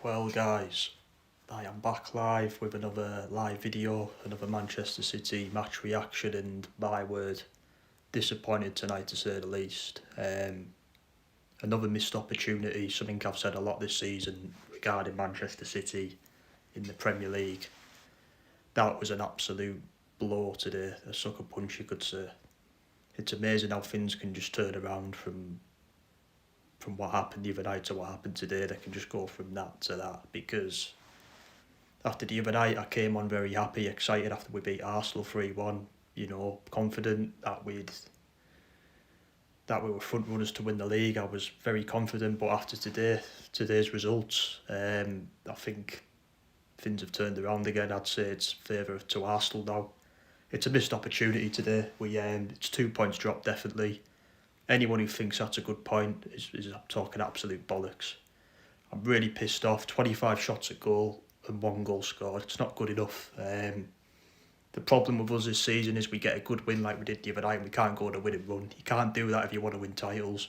Well guys, I am back live with another live video, another Manchester City match reaction, and my word, disappointed tonight to say the least. Another missed opportunity, something I've said a lot this season regarding Manchester City in the Premier League. That was an absolute blow today, a sucker punch you could say. It's amazing how things can just turn around from what happened the other night to what happened today. They can just go from that to that, because after the other night I came on very happy, excited after we beat Arsenal 3-1, confident that we were front runners to win the league. I was very confident, but after today's results, I think things have turned around again. I'd say it's favour to Arsenal now. It's a missed opportunity today. It's 2 points dropped, definitely. Anyone who thinks that's a good point is talking absolute bollocks. I'm really pissed off. 25 shots at goal and 1 goal scored. It's not good enough. The problem with us this season is we get a good win like we did the other night and we can't go on a winning run. You can't do that if you want to win titles.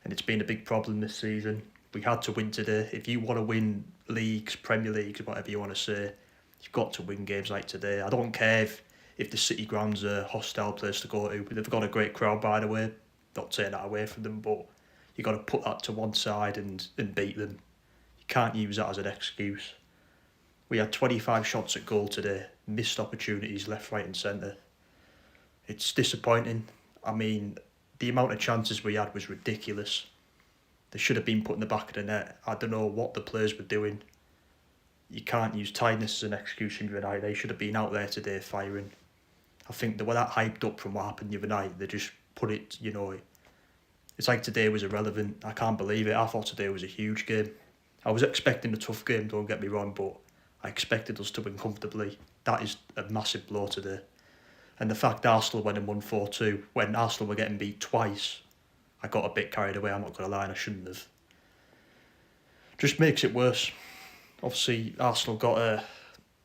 And it's been a big problem this season. We had to win today. If you want to win leagues, Premier Leagues, whatever you want to say, you've got to win games like today. I don't care if the City ground's a hostile place to go to. They've got a great crowd, by the way. Not taking that away from them, but you've got to put that to one side and beat them. You can't use that as an excuse. We had 25 shots at goal today, missed opportunities left, right and centre. It's disappointing. I mean, the amount of chances we had was ridiculous. They should have been put in the back of the net. I don't know what the players were doing. You can't use tiredness as an excuse in the other night. They should have been out there today firing. I think they were that hyped up from what happened the other night. They just put it, it's like today was irrelevant. I can't believe it. I thought today was a huge game. I was expecting a tough game, don't get me wrong, but I expected us to win comfortably. That is a massive blow today. And the fact Arsenal went and won 4-2, when Arsenal were getting beat twice, I got a bit carried away, I'm not going to lie, and I shouldn't have. Just makes it worse. Obviously, Arsenal got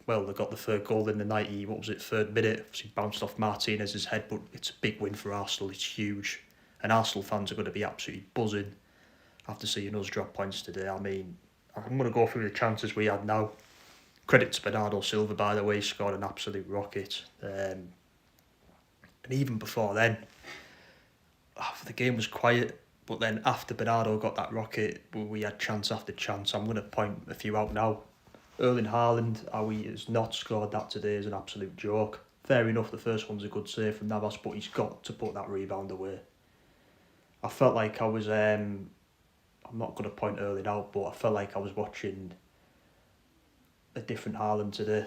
they got the third goal in the 3rd minute. Obviously bounced off Martinez's head, but it's a big win for Arsenal. It's huge. And Arsenal fans are going to be absolutely buzzing after seeing us drop points today. I mean, I'm going to go through the chances we had now. Credit to Bernardo Silva, by the way, he scored an absolute rocket. And even before then, the game was quiet. But then after Bernardo got that rocket, we had chance after chance. I'm going to point a few out now. Erling Haaland, how he has not scored that today is an absolute joke. Fair enough, the first one's a good save from Navas, but he's got to put that rebound away. I felt like I was, I'm not going to point Erling out, but I felt like I was watching a different Haaland today.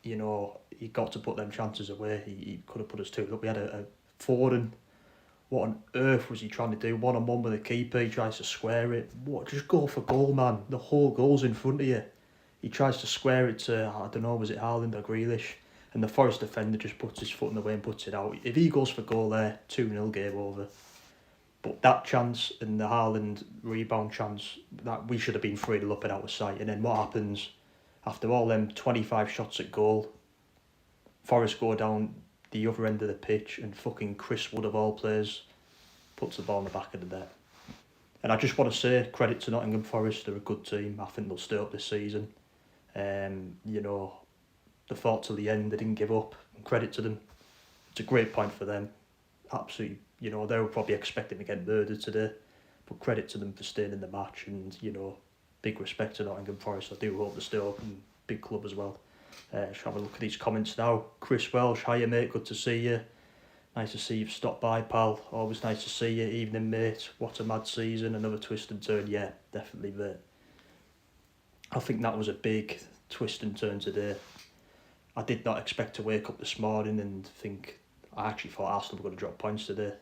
He got to put them chances away. He could have put us 2 up. We had a Foden. What on earth was he trying to do? 1-on-1 with the keeper. He tries to square it. What? Just go for goal, man. The whole goal's in front of you. He tries to square it to, I don't know, was it Haaland or Grealish? And the Forest defender just puts his foot in the way and puts it out. If he goes for goal there, 2-0 game over. But that chance and the Haaland rebound chance, that we should have been 3-0 up and out of sight. And then what happens? After all them 25 shots at goal, Forest go down the other end of the pitch and fucking Chris Wood of all players puts the ball in the back of the net. And I just want to say credit to Nottingham Forest. They're a good team. I think they'll stay up this season. They fought till the end. They didn't give up. And credit to them. It's a great point for them. Absolutely, they were probably expecting to get murdered today. But credit to them for staying in the match. And, big respect to Nottingham Forest. I do hope they stay up, and big club as well. Let's have a look at these comments now. Chris Welsh, hiya mate, good to see you. Nice to see you've stopped by, pal. Always nice to see you. Evening, mate. What a mad season. Another twist and turn. Yeah, definitely, mate. I think that was a big twist and turn today. I did not expect to wake up this morning and think... I actually thought Arsenal were going to drop points today.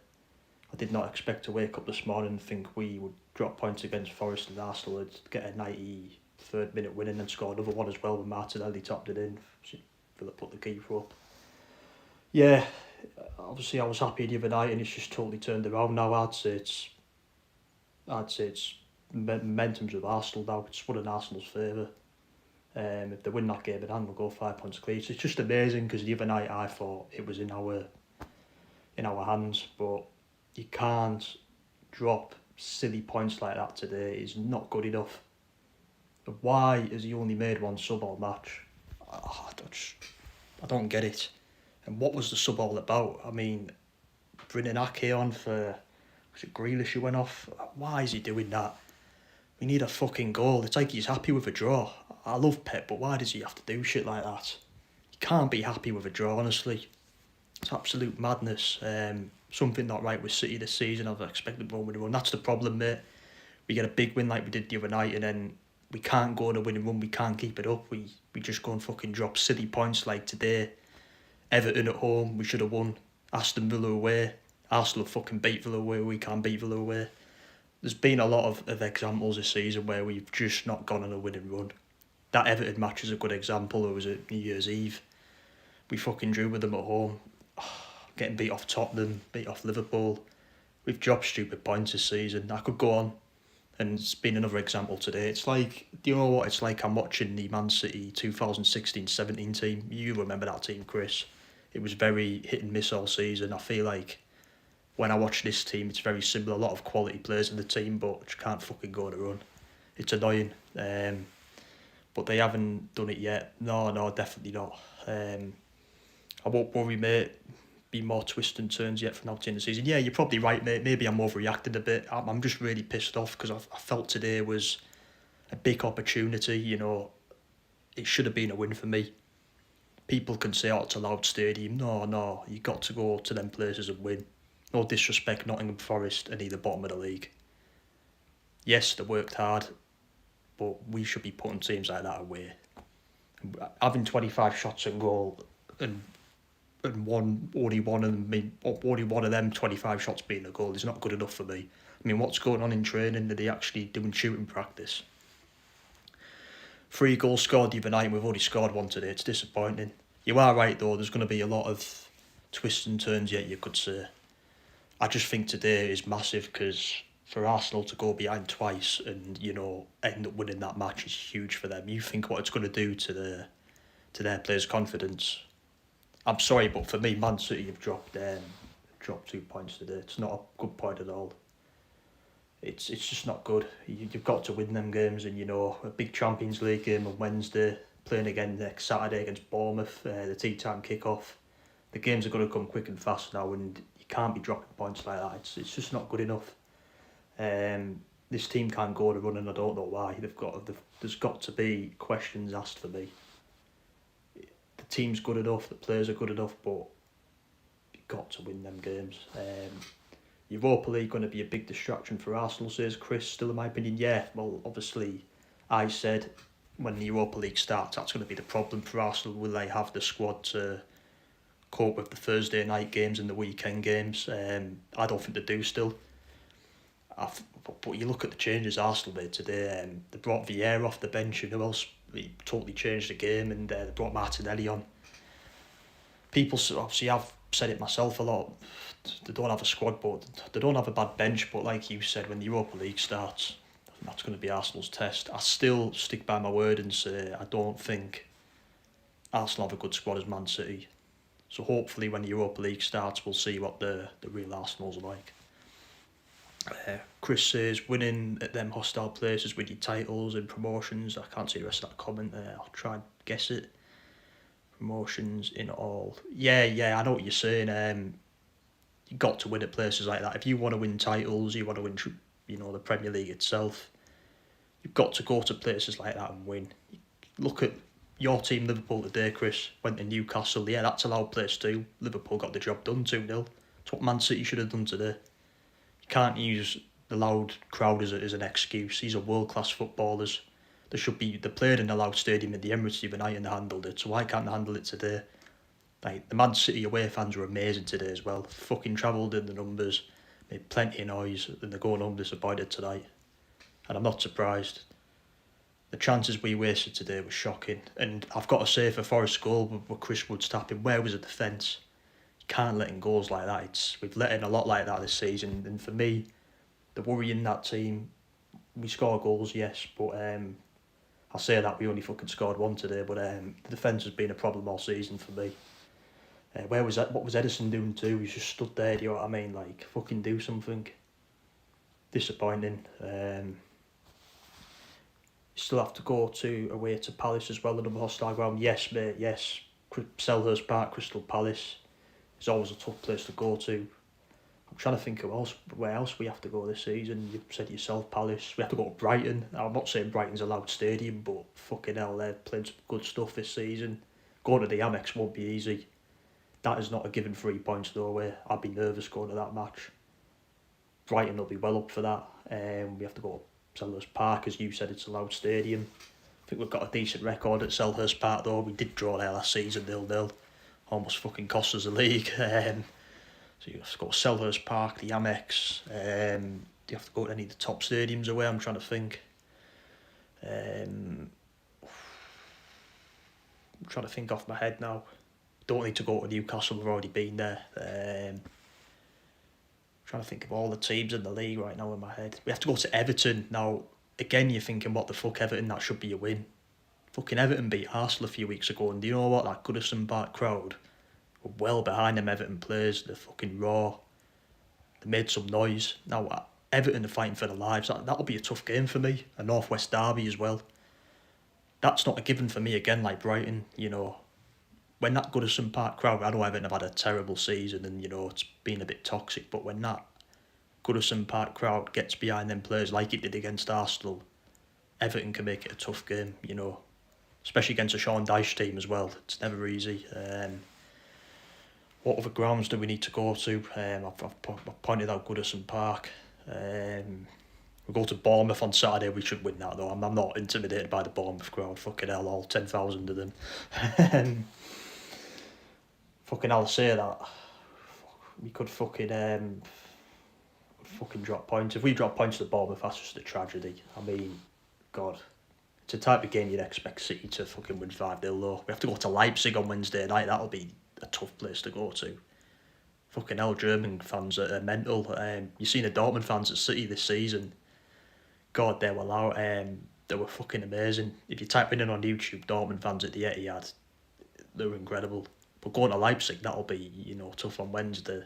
I did not expect to wake up this morning and think we would drop points against Forest and Arsenal would get a 93rd minute win and then score another one as well when Martinelli topped it in. Philip put the keeper up. Yeah, obviously I was happy the other night and it's just totally turned around now. I'd say it's momentum's with Arsenal now. It's one in Arsenal's favour. If they win that game in hand, we'll go 5 points clear. So it's just amazing because the other night I thought it was in our hands, but you can't drop silly points like that today. It's not good enough. Why has he only made one sub all match? I don't get it. And what was the sub all about? I mean, bringing Ake on for, was it Grealish who went off? Why is he doing that? We need a fucking goal. It's like he's happy with a draw. I love Pep, but why does he have to do shit like that? You can't be happy with a draw, honestly. It's absolute madness. Something not right with City this season. I've expected one winning run. That's the problem, mate. We get a big win like we did the other night, and then we can't go on a winning run. We can't keep it up. We just go and fucking drop silly points like today. Everton at home, we should have won. Aston Villa away. Arsenal fucking beat Villa away. We can't beat Villa away. There's been a lot of examples this season where we've just not gone on a winning run. That Everton match is a good example. It was at New Year's Eve. We fucking drew with them at home. Getting beat off Tottenham, beat off Liverpool. We've dropped stupid points this season. I could go on, and it's been another example today. It's like, do you know what it's like? I'm watching the Man City 2016-17 team. You remember that team, Chris. It was very hit and miss all season. I feel like when I watch this team, it's very similar. A lot of quality players in the team, but you can't fucking go on a run. It's annoying. But they haven't done it yet. No, definitely not. I won't worry, mate. Be more twists and turns yet from now to the season. Yeah, you're probably right, mate. Maybe I'm overreacting a bit. I'm just really pissed off because I felt today was a big opportunity. You know, it should have been a win for me. People can say, oh, it's a loud stadium. No, you got to go to them places and win. No disrespect, Nottingham Forest are near the bottom of the league. Yes, they worked hard, but we should be putting teams like that away. Having 25 shots on goal and only one of them 25 shots being a goal is not good enough for me. I mean, what's going on in training? Are they actually doing shooting practice? 3 goals scored the other night and we've already scored one today. It's disappointing. You are right though, there's going to be a lot of twists and turns yet, you could say. I just think today is massive because for Arsenal to go behind twice and, you know, end up winning that match is huge for them. You think what it's going to do to their players' confidence. I'm sorry, but for me, Man City have dropped 2 points today. It's not a good point at all. It's just not good. You've got to win them games, and you know, a big Champions League game on Wednesday, playing again next Saturday against Bournemouth, the tea time kick-off. The games are going to come quick and fast now, and you can't be dropping points like that. It's just not good enough. This team can't go on a run, and I don't know why. There's got to be questions asked for me. The team's good enough, the players are good enough, but you've got to win them games. Europa League going to be a big distraction for Arsenal, says Chris, still in my opinion. Yeah, well, obviously, I said when the Europa League starts, that's going to be the problem for Arsenal. Will they have the squad to cope with the Thursday night games and the weekend games? I don't think they do still. But you look at the changes Arsenal made today. They brought Vieira off the bench, and who else? He totally changed the game, and they brought Martinelli on. People, obviously, I've said it myself a lot. They don't have a squad, but they don't have a bad bench. But like you said, when the Europa League starts, that's going to be Arsenal's test. I still stick by my word and say I don't think Arsenal have a good squad as Man City. So hopefully, when the Europa League starts, we'll see what the real Arsenal's like. Chris says, winning at them hostile places with your titles and promotions. I can't see the rest of that comment there. I'll try and guess it. Promotions in all. Yeah, I know what you're saying. You got to win at places like that. If you want to win titles, you want to win, the Premier League itself, you've got to go to places like that and win. Look at your team, Liverpool, today, Chris. Went to Newcastle. Yeah, that's a loud place too. Liverpool got the job done 2-0. It's what Man City should have done today. Can't use the loud crowd as an excuse. These are world-class footballers. They played in a loud stadium at the Emirates the other night and they handled it, so why can't they handle it today? Like, the Man City away fans were amazing today as well. Fucking travelled in the numbers, made plenty of noise, and they're going home disappointed tonight. And I'm not surprised. The chances we wasted today were shocking. And I've got to say, for Forest's goal with Chris Wood tapping, where was the defence? Can't let in goals like that. We've let in a lot like that this season, and for me, the worry in that team, we score goals, yes, but I say that we only fucking scored one today, but the defence has been a problem all season for me. Where was that? What was Edison doing too? He just stood there. Do you know what I mean? Like, fucking do something. Disappointing. still have to go away to Palace as well, another hostile ground. Yes, mate, yes. Selhurst Park, Crystal Palace is always a tough place to go to. I'm trying to think where else we have to go this season. You said yourself, Palace. We have to go to Brighton. I'm not saying Brighton's a loud stadium, but fucking hell, they've played some good stuff this season. Going to the Amex won't be easy. That is not a given 3 points though. I'd be nervous going to that match. Brighton will be well up for that. We have to go to Selhurst Park, as you said, it's a loud stadium. I think we've got a decent record at Selhurst Park though. We did draw there last season, 0-0. Almost fucking cost us the league. So you have to go to Selhurst Park, the Amex. Do you have to go to any of the top stadiums away? I'm trying to think. I'm trying to think off my head now. Don't need to go to Newcastle, we've already been there. Trying to think of all the teams in the league right now in my head. We have to go to Everton. Now, again, you're thinking, what the fuck, Everton? That should be a win. Fucking Everton beat Arsenal a few weeks ago, and do you know what? That Goodison Park crowd were well behind them Everton players. They're fucking raw. They made some noise. Now, Everton are fighting for their lives. That'll be a tough game for me. A North West derby as well. That's not a given for me again, like Brighton, you know. When that Goodison Park crowd, I know Everton have had a terrible season and, you know, it's been a bit toxic, but when that Goodison Park crowd gets behind them players like it did against Arsenal, Everton can make it a tough game, you know, especially against a Sean Dyche team as well. It's never easy. What other grounds do we need to go to? I've pointed out Goodison Park. We go to Bournemouth on Saturday. We should win that though. I'm not intimidated by the Bournemouth crowd. Fucking hell, all 10,000 of them. Fucking hell, say that. We could fucking drop points. If we drop points to Bournemouth, that's just a tragedy. I mean, God. It's a type of game you'd expect City to fucking win 5-0 though. We have to go to Leipzig on Wednesday night. That'll be a tough place to go to. Fucking hell, German fans are mental. You've seen the Dortmund fans at City this season. God, they were loud. They were fucking amazing. If you type in on YouTube, Dortmund fans at the Etihad, they were incredible. But going to Leipzig, that'll be, you know, tough on Wednesday.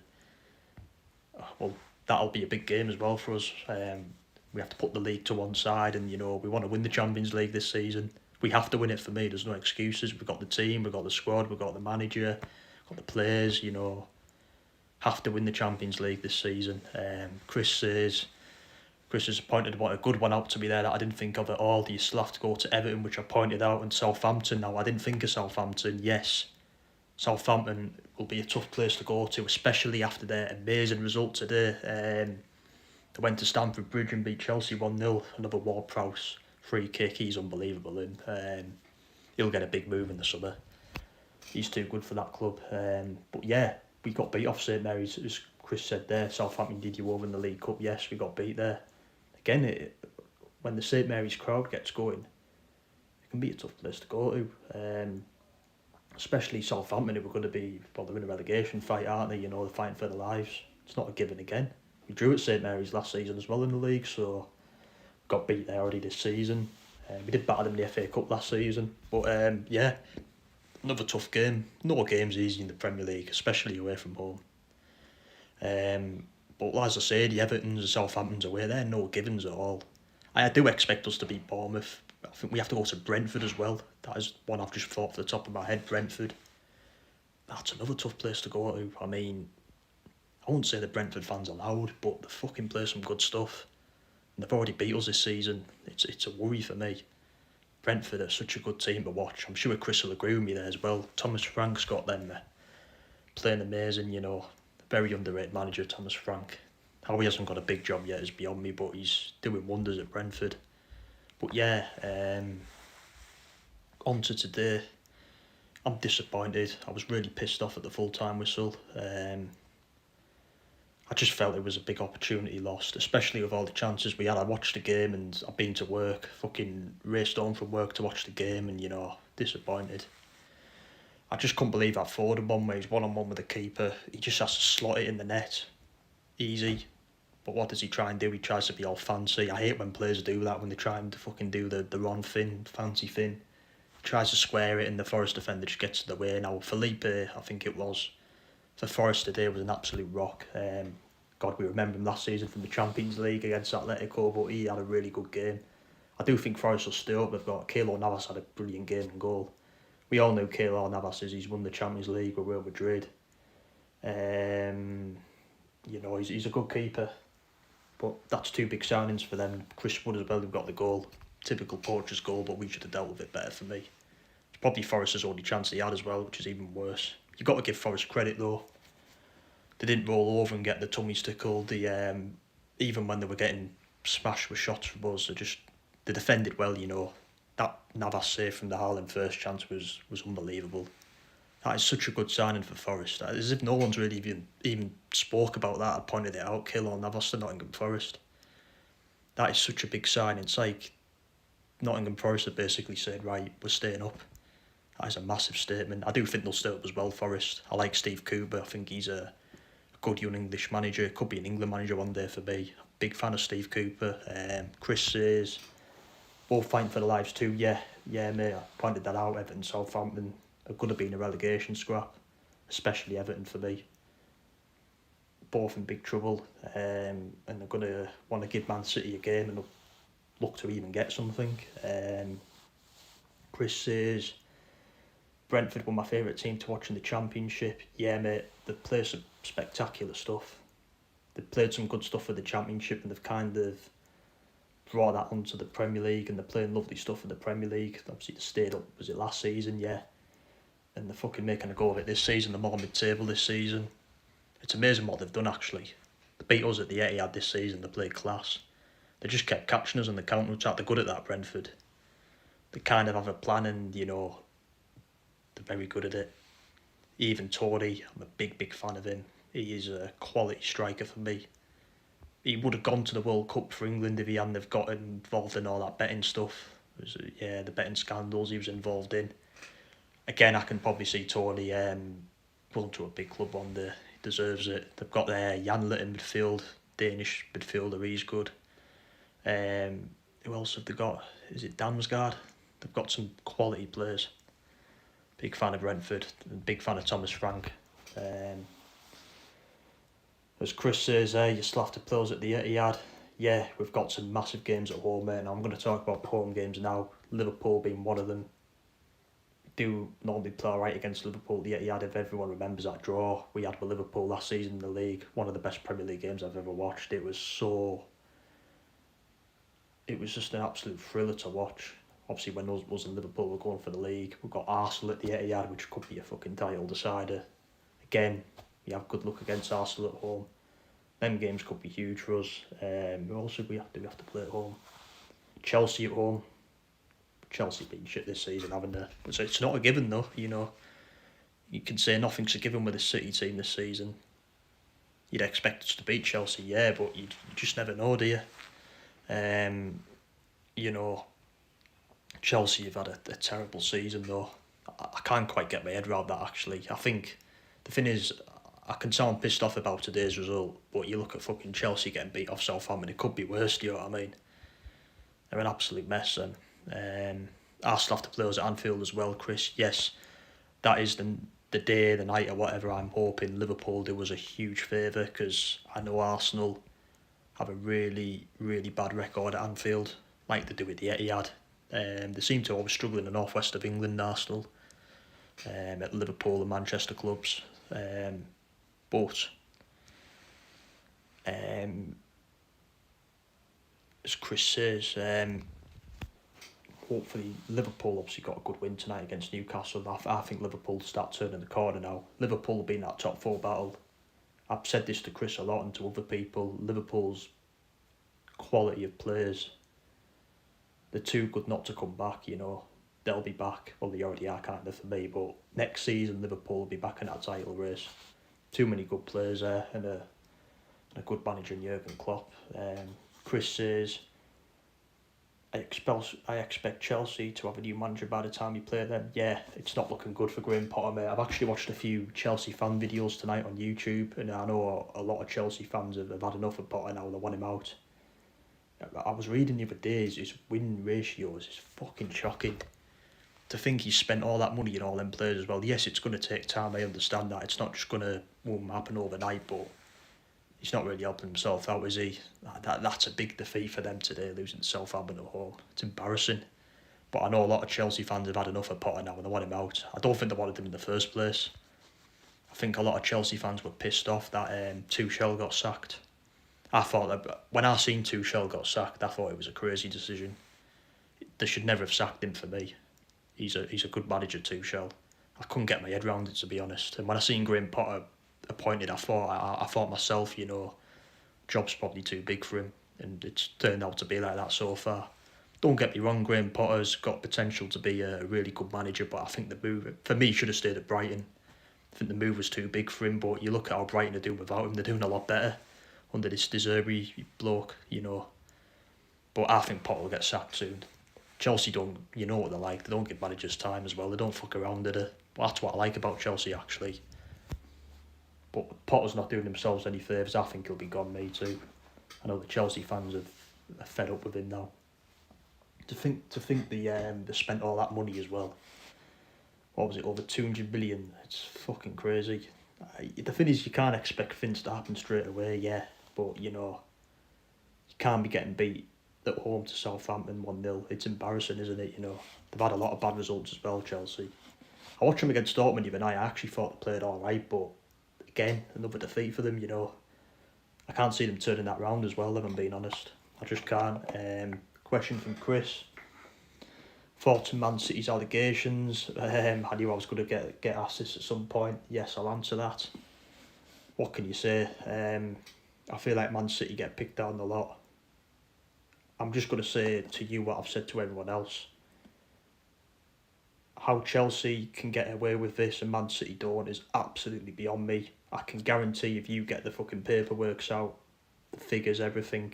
Well, that'll be a big game as well for us. We have to put the league to one side and, you know, we want to win the Champions League this season. We have to win it for me, there's no excuses. We've got the team, we've got the squad, we've got the manager, got the players, you know. Have to win the Champions League this season. Chris has pointed a good one out to me there that I didn't think of at all. You still have to go to Everton, which I pointed out, and Southampton. Now, I didn't think of Southampton. Yes, Southampton will be a tough place to go to, especially after their amazing result today. They went to Stamford Bridge and beat Chelsea 1-0. Another Ward-Prowse free kick. He's unbelievable. And he'll get a big move in the summer. He's too good for that club. But yeah, we got beat off St Mary's, as Chris said there. Southampton did you over in the League Cup. Yes, we got beat there. Again, when the St Mary's crowd gets going, it can be a tough place to go to. Especially Southampton, who are going to be, well, they're in a relegation fight, aren't they? You know, they're fighting for their lives. It's not a given again. We drew at St Mary's last season as well in the league, so got beat there already this season. We did batter them in the FA Cup last season. But yeah, another tough game. No game's easy in the Premier League, especially away from home. But as I say, the Evertons and Southamptons away, they're no givens at all. I do expect us to beat Bournemouth. I think we have to go to Brentford as well. That is one I've just thought off the top of my head, Brentford. That's another tough place to go to. I mean, I wouldn't say the Brentford fans are loud, but they fucking play some good stuff. And they've already beat us this season. It's a worry for me. Brentford are such a good team to watch. I'm sure Chris will agree with me there as well. Thomas Frank's got them playing amazing, you know. Very underrated manager, Thomas Frank. How he hasn't got a big job yet is beyond me, but he's doing wonders at Brentford. But yeah, on to today. I'm disappointed. I was really pissed off at the full-time whistle. I just felt it was a big opportunity lost, especially with all the chances we had. I watched the game and I've been to work, fucking raced home from work to watch the game and, you know, disappointed. I just couldn't believe that Foden one where he's one-on-one with the keeper. He just has to slot it in the net. Easy. But what does he try and do? He tries to be all fancy. I hate when players do that, when they try and fucking do the wrong thing, fancy thing. He tries to square it and the Forest defender just gets in the way. Now, Felipe, I think it was, for Forest today was an absolute rock. God, we remember him last season from the Champions League against Atletico, but he had a really good game. I do think Forest will stay up. They've got Keylor Navas had a brilliant game and goal. We all know Keylor Navas is. He's won the Champions League with Real Madrid. He's a good keeper. But that's two big signings for them. Chris Wood as well, who got the goal. Typical Poacher's goal, but we should have dealt with it better for me. It's probably Forest's only chance he had as well, which is even worse. You've got to give Forest credit though. They didn't roll over and get the tummies tickled. Even when they were getting smashed with shots from us, they defended well, That Navas save from the Haaland first chance was unbelievable. That is such a good signing for Forest. As if no one's really even spoke about that. I pointed it out. Keylor Navas to Nottingham Forest. That is such a big sign. It's like Nottingham Forest have basically said, right, we're staying up. That is a massive statement. I do think they'll stay up as well, Forest. I like Steve Cooper. I think he's a good young English manager. Could be an England manager one day for me. Big fan of Steve Cooper. Chris Sayers. Both fighting for their lives too. Yeah, mate. I pointed that out. Everton, Southampton are going to be in a relegation scrap. Especially Everton for me. Both in big trouble. And they're going to want to give Man City a game and look to even get something. Chris Sayers. Brentford were my favourite team to watch in the Championship. Yeah, mate, they play some spectacular stuff. They've played some good stuff for the Championship and they've kind of brought that onto the Premier League and they're playing lovely stuff for the Premier League. Obviously, they stayed up, was it last season? Yeah. And they're fucking making a go of it this season. They're more mid-table this season. It's amazing what they've done, actually. They beat us at the Etihad this season. They played class. They just kept catching us on the counter-attack. They're good at that, Brentford. They kind of have a plan and, they're very good at it. Even Tory, I'm a big fan of him. He is a quality striker for me. He would have gone to the World Cup for England if he hadn't have got involved in all that betting stuff. The betting scandals he was involved in. Again, I can probably see Tory going to a big club one day. He deserves it. They've got Janlet in midfield, Danish midfielder, he's good. Who else have they got? Is it Damsgaard? They've got some quality players. Big fan of Brentford, and big fan of Thomas Frank. As Chris says, you still have to play us at the Etihad. Yeah, we've got some massive games at home, mate, and I'm going to talk about the home games now. Liverpool being one of them. Do normally play alright against Liverpool at the Etihad if everyone remembers that draw we had with Liverpool last season in the league. One of the best Premier League games I've ever watched. It was just an absolute thriller to watch. Obviously, when us and Liverpool were going for the league, we've got Arsenal at the Etihad, which could be a fucking title decider. Again, you have good luck against Arsenal at home. Them games could be huge for us. Who else do we have to play at home? Chelsea at home. Chelsea been shit this season, haven't they? So it's not a given though. You can say nothing's a given with the City team this season. You'd expect us to beat Chelsea, yeah, but you just never know, do you? Chelsea have had a terrible season though. I can't quite get my head around that actually. I think the thing is, I can sound pissed off about today's result, but you look at fucking Chelsea getting beat off Southampton, it could be worse, do you know what I mean? They're an absolute mess then. Arsenal have to play us at Anfield as well, Chris. Yes, that is the day, the night or whatever. I'm hoping Liverpool do us a huge favour because I know Arsenal have a really, really bad record at Anfield, like they do at the Etihad. They seem to always struggle in the northwest of England, Arsenal, at Liverpool and Manchester clubs. But as Chris says, hopefully Liverpool obviously got a good win tonight against Newcastle. I think Liverpool start turning the corner now. Liverpool will be in that top four battle. I've said this to Chris a lot and to other people. Liverpool's quality of players, they're too good not to come back, They'll be back. Well, they already are kind of for me, but next season Liverpool will be back in that title race. Too many good players there and a good manager in Jurgen Klopp. Chris says, I expect Chelsea to have a new manager by the time you play them. Yeah, it's not looking good for Graham Potter, mate. I've actually watched a few Chelsea fan videos tonight on YouTube, and I know a lot of Chelsea fans have had enough of Potter now, they want him out. I was reading the other day, his win ratios is fucking shocking. To think he's spent all that money on all them players as well. Yes, it's going to take time, I understand that. It's not just going to happen overnight, but he's not really helping himself out, is he? That's a big defeat for them today, losing to Southampton at home. It's embarrassing. But I know a lot of Chelsea fans have had enough of Potter now and they want him out. I don't think they wanted him in the first place. I think a lot of Chelsea fans were pissed off that Tuchel got sacked. I thought that when I seen Tuchel got sacked, I thought it was a crazy decision. They should never have sacked him for me. He's a good manager, Tuchel. I couldn't get my head around it, to be honest. And when I seen Graham Potter appointed, I thought myself, job's probably too big for him, and it's turned out to be like that so far. Don't get me wrong, Graham Potter's got potential to be a really good manager, but I think the move, for me, should have stayed at Brighton. I think the move was too big for him, but you look at how Brighton are doing without him, they're doing a lot better under this De Zerbi bloke, But I think Potter will get sacked soon. Chelsea don't, you know what they're like, they don't give managers time as well, they don't fuck around at it. Well, that's what I like about Chelsea, actually. But Potter's not doing themselves any favours, I think he'll be gone, me too. I know the Chelsea fans are fed up with him now. To think they spent all that money as well. What was it, over 200 million? It's fucking crazy. The thing is, you can't expect things to happen straight away, yeah. But, you can't be getting beat at home to Southampton 1-0. It's embarrassing, isn't it? They've had a lot of bad results as well, Chelsea. I watched them against Dortmund the other night. I actually thought they played alright, but again, another defeat for them, I can't see them turning that round as well, if I'm being honest. I just can't. Question from Chris. Thoughts on Man City's allegations? I knew I was going to get asked this at some point. Yes, I'll answer that. What can you say? I feel like Man City get picked on a lot. I'm just going to say to you what I've said to everyone else. How Chelsea can get away with this and Man City don't is absolutely beyond me. I can guarantee if you get the fucking paperwork out, the figures, everything,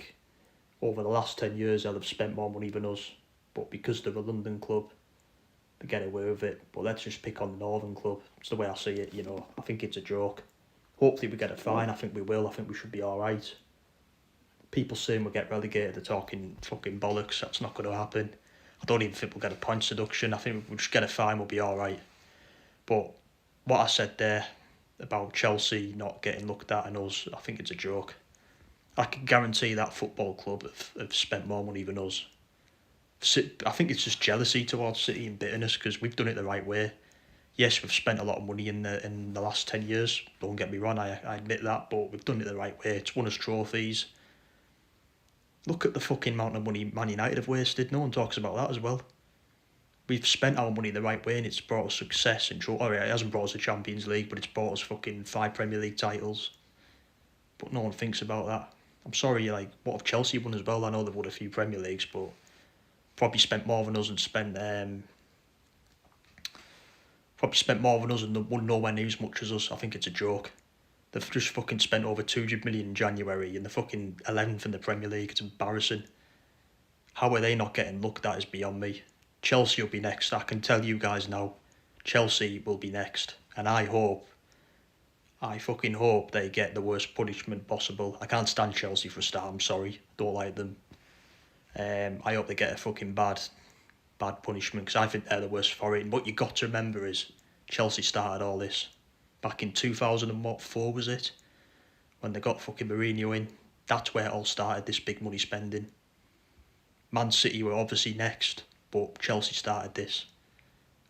over the last 10 years they'll have spent more money than us. But because they're a London club, they get away with it. But let's just pick on the Northern club. It's the way I see it, I think it's a joke. Hopefully we get a fine. I think we will. I think we should be alright. People saying we'll get relegated, they're talking fucking bollocks. That's not going to happen. I don't even think we'll get a points deduction. I think we'll just get a fine, we'll be alright. But what I said there about Chelsea not getting looked at and us, I think it's a joke. I can guarantee that football club have spent more money than us. I think it's just jealousy towards City and bitterness because we've done it the right way. Yes, we've spent a lot of money in the last 10 years. Don't get me wrong, I admit that, but we've done it the right way. It's won us trophies. Look at the fucking amount of money Man United have wasted. No one talks about that as well. We've spent our money the right way and it's brought us success. And it hasn't brought us the Champions League, but it's brought us fucking 5 Premier League titles. But no one thinks about that. I'm sorry, what have Chelsea won as well? I know they've won a few Premier Leagues, but probably spent more than us and won nowhere near as much as us. I think it's a joke. They've just fucking spent over 200 million in January and they're fucking 11th in the Premier League. It's embarrassing. How are they not getting looked at is beyond me. Chelsea will be next. I can tell you guys now, Chelsea will be next. And I fucking hope they get the worst punishment possible. I can't stand Chelsea for a start, I'm sorry. Don't like them. I hope they get a fucking bad punishment because I think they're the worst for it. And what you got to remember is Chelsea started all this back in 2004, was it? When they got fucking Mourinho in. That's where it all started, this big money spending. Man City were obviously next, but Chelsea started this.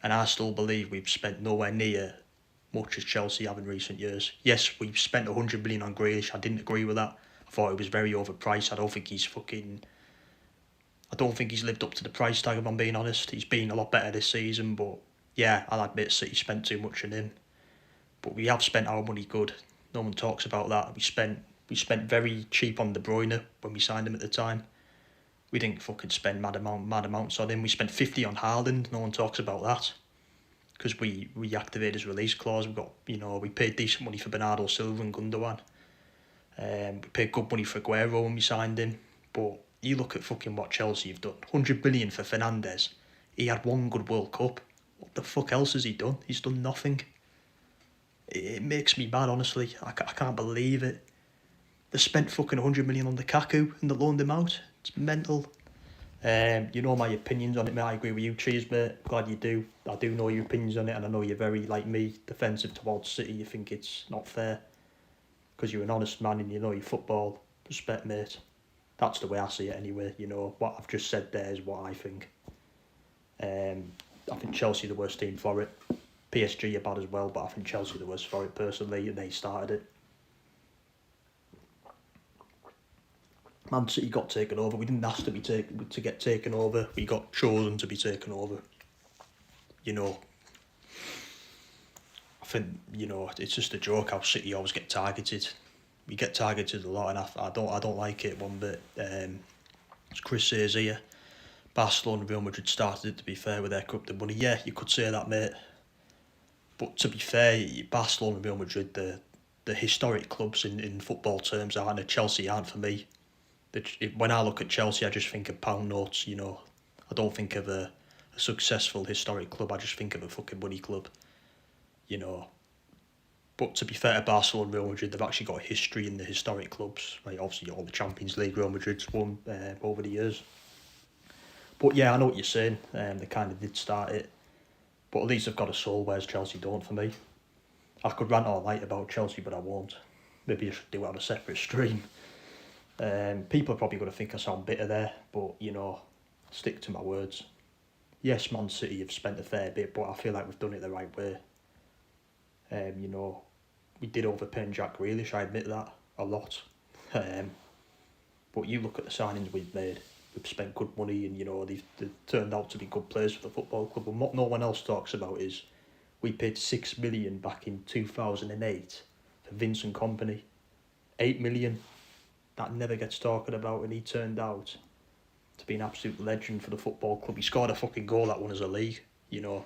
And I still believe we've spent nowhere near much as Chelsea have in recent years. Yes, we've spent 100 million on Grealish. I didn't agree with that. I thought it was very overpriced. I don't think he's lived up to the price tag, if I'm being honest. He's been a lot better this season, but yeah, I'll admit City spent too much on him. But we have spent our money good. No one talks about that. We spent very cheap on De Bruyne when we signed him at the time. We didn't fucking spend mad amounts on him. We spent 50 on Haaland. No one talks about that. Because we reactivated his release clause. We paid decent money for Bernardo Silva and Gundogan. We paid good money for Aguero when we signed him. But you look at fucking what Chelsea have done. 100 million for Fernandes. He had one good World Cup. What the fuck else has he done? He's done nothing. It makes me mad, honestly. I can't believe it. They spent fucking 100 million on Lukaku and they loaned him out. It's mental. You know my opinions on it, mate. I agree with you. Cheers, mate. Glad you do. I do know your opinions on it and I know you're very, like me, defensive towards City. You think it's not fair. because you're an honest man and you know your football. Respect, mate. That's the way I see it anyway. You know, what I've just said there is what I think. I think Chelsea are the worst team for it. PSG are bad as well, but I think Chelsea are the worst for it personally, and they started it. Man City got taken over. We didn't ask to get taken over. We got chosen to be taken over. You know, I think, you know, it's just a joke how City always get targeted. We get targeted a lot, and I don't like it one bit. As Chris says here, Barcelona and Real Madrid started it, to be fair, with their corrupted money. Yeah, you could say that, mate. But to be fair, Barcelona and Real Madrid, the historic clubs in football terms aren't, and Chelsea aren't for me. When I look at Chelsea, I just think of pound notes, you know. I don't think of a successful historic club, I just think of a fucking money club, you know. But to be fair to Barcelona and Real Madrid, they've actually got a history in the historic clubs. Like, obviously, all the Champions League Real Madrid's won over the years. But yeah, I know what you're saying. They kind of did start it. But at least they've got a soul, whereas Chelsea don't for me. I could rant all night about Chelsea, but I won't. Maybe I should do it on a separate stream. People are probably going to think I sound bitter there, but, you know, stick to my words. Yes, Man City have spent a fair bit, but I feel like we've done it the right way. You know, we did overpay Jack Grealish, I admit that, a lot. But you look at the signings we've made, we've spent good money, and, you know, they've turned out to be good players for the football club. And what no one else talks about is we paid 6 million back in 2008 for Vincent Kompany. 8 million. That never gets talked about, and he turned out to be an absolute legend for the football club. He scored a fucking goal that won us a league, you know.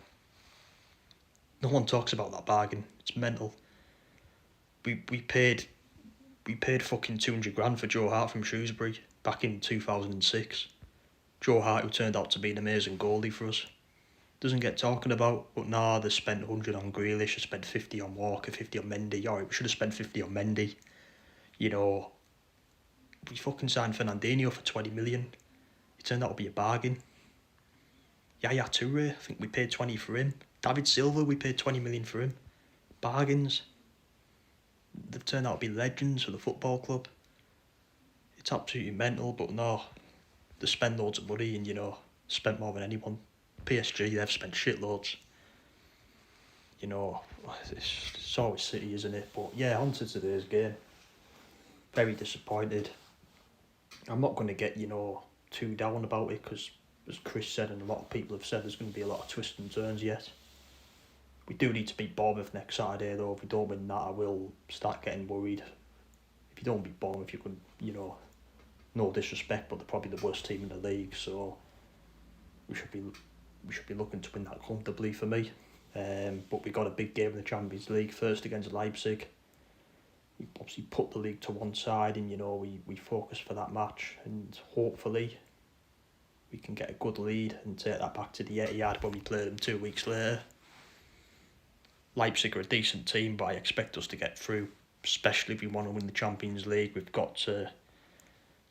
No one talks about that bargain. It's mental. We paid fucking 200 grand for Joe Hart from Shrewsbury back in 2006. Joe Hart, who turned out to be an amazing goalie for us. Doesn't get talking about, but nah, they spent 100 on Grealish, they spent 50 on Walker, 50 on Mendy. Alright, we should have spent 50 on Mendy. You know, we fucking signed Fernandinho for 20 million. It turned out to be a bargain. Yaya Toure, I think we paid 20 for him. David Silva, we paid 20 million for him. Bargains. They've turned out to be legends for the football club. It's absolutely mental, but no, they spend loads of money and, you know, spent more than anyone. PSG, they've spent shitloads. You know, it's always City, isn't it? But yeah, on to today's game. Very disappointed. I'm not going to get, you know, too down about it, because, as Chris said and a lot of people have said, there's going to be a lot of twists and turns yet. We do need to beat Bournemouth next Saturday, though. If we don't win that, I will start getting worried. If you don't beat Bournemouth, you can, you know, no disrespect, but they're probably the worst team in the league, so we should be looking to win that comfortably for me. But we got a big game in the Champions League, first against Leipzig. We obviously put the league to one side, and, you know, we focus for that match, and hopefully we can get a good lead and take that back to the Etihad when we play them 2 weeks later. Leipzig are a decent team, but I expect us to get through, especially if we want to win the Champions League. We've got to,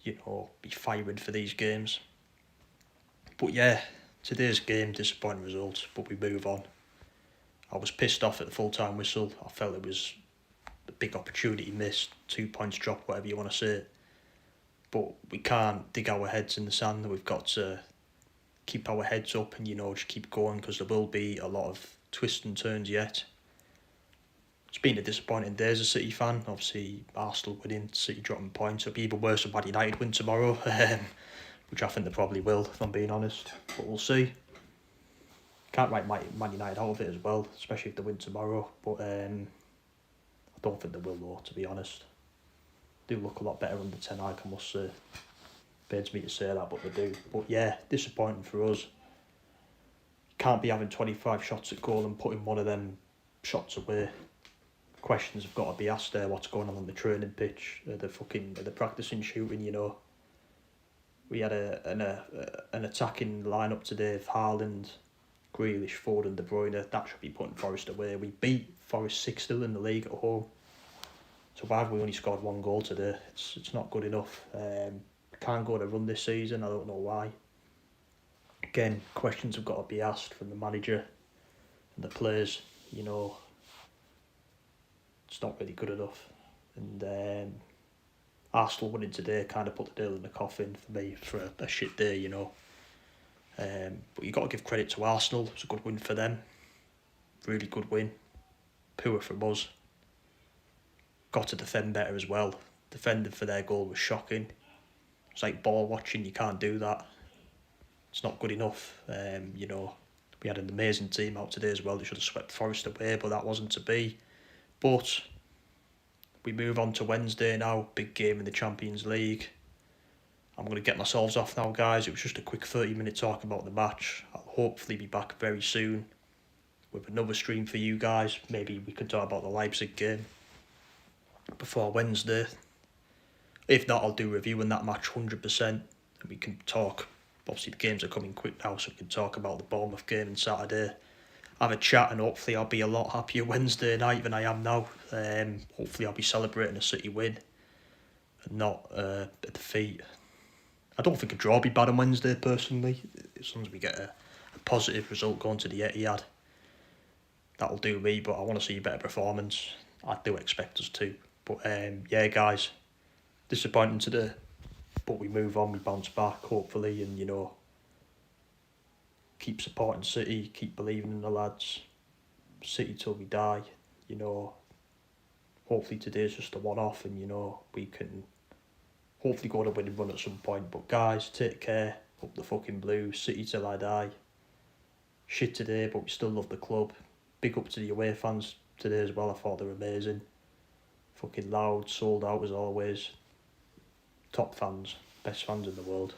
you know, be firing for these games. But yeah, today's game, disappointing result, but we move on. I was pissed off at the full-time whistle. I felt it was a big opportunity missed, 2 points dropped, whatever you want to say. But we can't dig our heads in the sand. We've got to keep our heads up and, you know, just keep going, because there will be a lot of twists and turns yet. It's been a disappointing day as a City fan. Obviously, Arsenal winning, City dropping points. It'll be even worse if Man United win tomorrow, which I think they probably will, if I'm being honest. But we'll see. Can't write Man United out of it as well, especially if they win tomorrow. But I don't think they will, though, to be honest. They do look a lot better under Ten Hag, I must say. Pains me to say that, but they do. But yeah, disappointing for us. Can't be having 25 shots at goal and putting one of them shots away. Questions have got to be asked there. What's going on the training pitch? They're practicing shooting, you know. We had an attacking lineup today of Haaland, Grealish, Foden, De Bruyne. That should be putting Forest away. We beat Forest 6-0 in the league at home. So why have we only scored one goal today? It's not good enough. Can't go on a run this season. I don't know why. Again, questions have got to be asked from the manager and the players. You know, it's not really good enough. And Arsenal winning today kind of put the nail in the coffin for me for a shit day, you know. But you got to give credit to Arsenal. It's a good win for them. Really good win. Poor from us. Got to defend better as well. Defending for their goal was shocking. It's like ball watching. You can't do that. It's not good enough. You know, we had an amazing team out today as well. They should have swept Forest away, but that wasn't to be. But we move on to Wednesday now. Big game in the Champions League. I'm going to get myself off now, guys. It was just a quick 30-minute talk about the match. I'll hopefully be back very soon with another stream for you guys. Maybe we can talk about the Leipzig game before Wednesday. If not, I'll do a review on that match 100%. And we can talk. Obviously, the games are coming quick now, so we can talk about the Bournemouth game on Saturday. Have a chat, and hopefully I'll be a lot happier Wednesday night than I am now. Hopefully I'll be celebrating a City win and not a defeat. I don't think a draw would be bad on Wednesday, personally. As long as we get a positive result going to the Etihad, that'll do me, but I want to see a better performance. I do expect us to. But yeah, guys, disappointing today. But we move on, we bounce back, hopefully, and, you know, keep supporting City, keep believing in the lads. City till we die, you know. Hopefully today's just a one-off, and, you know, we can hopefully go on a winning run at some point. But guys, take care. Up the fucking Blues. City till I die. Shit today, but we still love the club. Big up to the away fans today as well. I thought they were amazing. Fucking loud, sold out as always. Top fans. Best fans in the world.